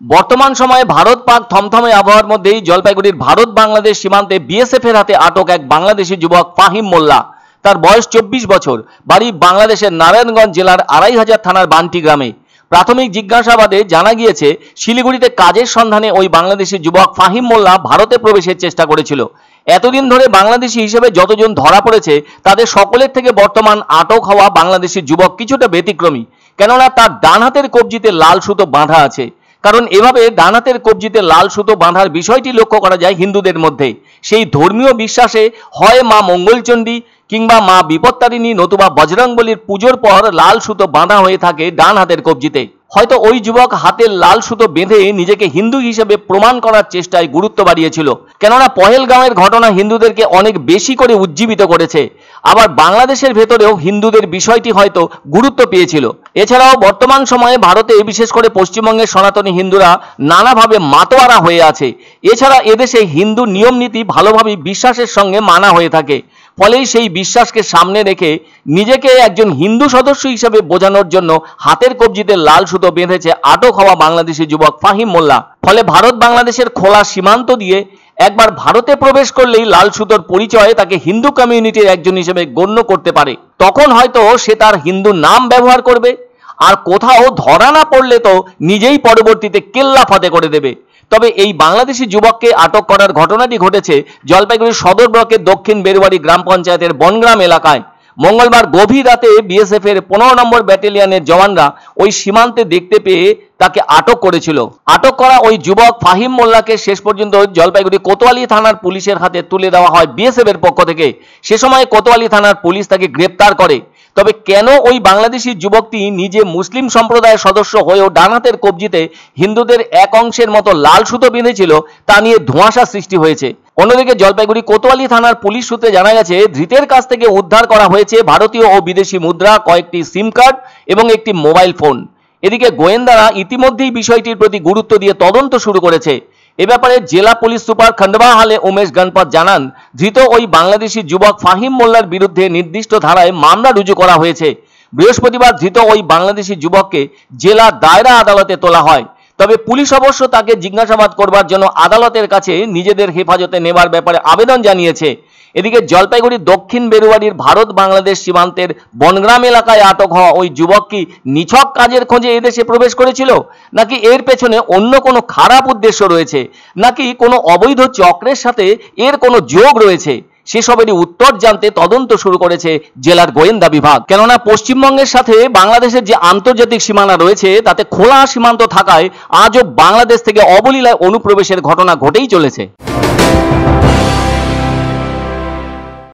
বর্তমান সময়ে ভারত পাক থমথমে আবহাওয়ার মধ্যেই জলপাইগুড়ির ভারত বাংলাদেশ সীমান্তে বিএসএফ এর হাতে আটক এক বাংলাদেশি যুবক ফাহিম মোল্লা। তার বয়স 24 বছর, বাড়ি বাংলাদেশের নারায়ণগঞ্জ জেলার আড়াইহাজার থানার বান্টি গ্রামে। প্রাথমিক জিজ্ঞাসাবাদে জানা গিয়েছে, শিলিগুড়িতে কাজের সন্ধানে ওই বাংলাদেশি যুবক ফাহিম মোল্লা ভারতে প্রবেশের চেষ্টা করেছিল। এতদিন ধরে বাংলাদেশি হিসেবে যতজন ধরা পড়েছে তাদের সকলের থেকে বর্তমান আটক হওয়া বাংলাদেশি যুবক কিছুটা ব্যতিক্রমী, কেননা তার ডান হাতের কবজিতে লাল সুতো বাঁধা আছে। কারণ এভাবে ডান হাতের কবজিতে লাল সুতো বাঁধার বিষয়টি লক্ষ্য করা যায় হিন্দুদের মধ্যে। সেই ধর্মীয় বিশ্বাসে হয় মা মঙ্গলচণ্ডী কিংবা মা বিপত্তারিণী নতুবা বজরংবলীর পুজোর পর লাল সুতো বাঁধা হয়ে থাকে ডান হাতের কবজিতে। হয়তো ওই যুবক হাতের লাল সুতো বেঁধে নিজেকে হিন্দু হিসেবে প্রমাণ করার চেষ্টায় গুরুত্ব বাড়িয়েছিল, কেননা পহেলগাঁওয়ের ঘটনা হিন্দুদেরকে অনেক বেশি করে উজ্জীবিত করেছে। আবার বাংলাদেশের ভেতরেও হিন্দুদের বিষয়টি হয়তো গুরুত্ব পেয়েছিল। এছাড়াও বর্তমান সময়ে ভারতে বিশেষ করে পশ্চিমবঙ্গের সনাতনী হিন্দুরা নানাভাবে মাতোয়ারা হয়ে আছে। এছাড়া এদেশে হিন্দু নিয়ম নীতি ভালোভাবে বিশ্বাসের সঙ্গে মানা হয়ে থাকে। ফলে সেই বিশ্বাসকে সামনে রেখে নিজেকে একজন হিন্দু সদস্য হিসেবে বোঝানোর জন্য হাতের কবজিতে লাল সুতো বেঁধেছে আটক হওয়া বাংলাদেশি যুবক ফাহিম মোল্লা। ফলে ভারত বাংলাদেশের খোলা সীমান্ত দিয়ে একবার ভারতে প্রবেশ করলেই লাল সুতোর পরিচয়ে তাকে হিন্দু কমিউনিটির একজন হিসেবে গণ্য করতে পারে। তখন হয়তো সে তার হিন্দু নাম ব্যবহার করবে, আর কোথাও ধরা না পড়লে তো নিজেই পরবর্তীতে কেল্লা ফাতে করে দেবে। তবে এই বাংলাদেশি যুবককে আটক করার ঘটনাটি ঘটেছে জলপাইগুড়ি সদর ব্লকের দক্ষিণ বেরুবাড়ি গ্রাম পঞ্চায়েতের বনগ্রাম এলাকায়। মঙ্গলবার গভীর রাতে বিএসএফ এর 15 নম্বর ব্যাটালিয়নের জওয়ানরা ওই সীমান্তে দেখতে পেয়ে তাকে আটক করেছিল। আটক করা ওই যুবক ফাহিম মোল্লাকে শেষ পর্যন্ত জলপাইগুড়ি কোতোয়ালি থানার পুলিশের হাতে তুলে দেওয়া হয় বিএসএফ এর পক্ষ থেকে। সে সময় কোতোয়ালি থানার পুলিশ তাকে গ্রেপ্তার করে। তবে কেন ওই বাংলাদেশি যুবকটি নিজে মুসলিম সম্প্রদায়ের সদস্য হয়েও ডান হাতের কবজিতে হিন্দুদের এক অংশের মতো লাল সুতো বেঁধেছিল তা নিয়ে ধোঁয়াশা সৃষ্টি হয়েছে। অন্যদিকে জলপাইগুড়ি কোতোয়ালি থানার পুলিশ সূত্রে জানা গেছে, ধৃতের কাছ থেকে উদ্ধার করা হয়েছে ভারতীয় ও বিদেশি মুদ্রা, কয়েকটি সিম কার্ড এবং একটি মোবাইল ফোন। এদিকে গোয়েন্দারা ইতিমধ্যেই বিষয়টির প্রতি গুরুত্ব দিয়ে তদন্ত শুরু করেছে। এ ব্যাপারে জেলা পুলিশ সুপার খন্ডবা হালে উমেশ গণপত জানান, ধৃত ওই বাংলাদেশি যুবক ফাহিম মোল্লার বিরুদ্ধে নির্দিষ্ট ধারায় মামলা রুজু করা হয়েছে। বৃহস্পতিবার ধৃত ওই বাংলাদেশি যুবককে জেলা দায়রা আদালতে তোলা হয়। তবে পুলিশ অবশ্য তাকে জিজ্ঞাসাবাদ করবার জন্য আদালতের কাছে নিজেদের হেফাজতে নেবার ব্যাপারে আবেদন জানিয়েছে। এদিকে জলপাইগুড়ি দক্ষিণ বেরুবাড়ির ভারত বাংলাদেশ সীমান্তের বনগ্রাম এলাকায় আটক হওয়া ওই যুবক কি নিছক কাজের খোঁজে এদেশে প্রবেশ করেছিল, নাকি এর পেছনে অন্য কোনো খারাপ উদ্দেশ্য রয়েছে, নাকি কোনো অবৈধ চক্রের সাথে এর কোনো যোগ রয়েছে, সেসবেরই উত্তর জানতে তদন্ত শুরু করেছে জেলার গোয়েন্দা বিভাগ। কেননা পশ্চিমবঙ্গের সাথে বাংলাদেশের যে আন্তর্জাতিক সীমানা রয়েছে তাতে খোলা সীমান্ত থাকায় আজও বাংলাদেশ থেকে অবলীলায় অনুপ্রবেশের ঘটনা ঘটেই চলেছে।